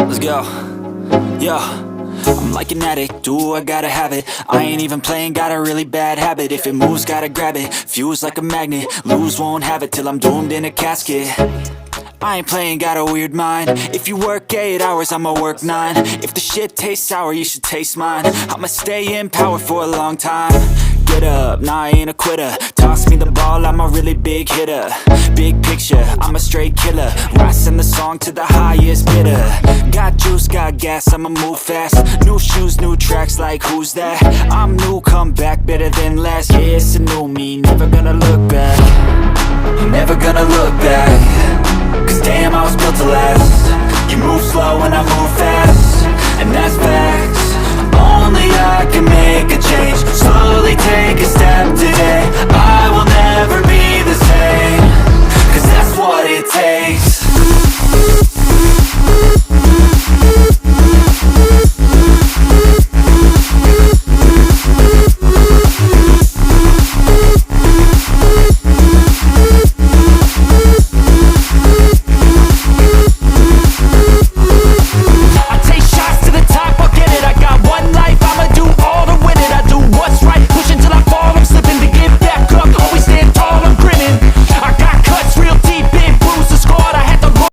Let's go. Yo, I'm like an addict, do I gotta have it. I ain't even playing, got a really bad habit. If it moves, gotta grab it, fuse like a magnet. Lose, won't have it till I'm doomed in a casket. I ain't playing, got a weird mind. If you work 8 hours, I'ma work 9. If the shit tastes sour, you should taste mine. I'ma stay in power for a long time. Get up, nah, I ain't a quitter. Toss me the ball, I'm a really big hitter. Big picture, I'm a straight killer. Rising the song to the highest bidder. Got juice, got gas, I'ma move fast. New shoes, new tracks, like who's that? I'm new, come back, better than last. Yeah, it's a new me, never gonna look back. Never gonna look back. Cause damn, I was built to last.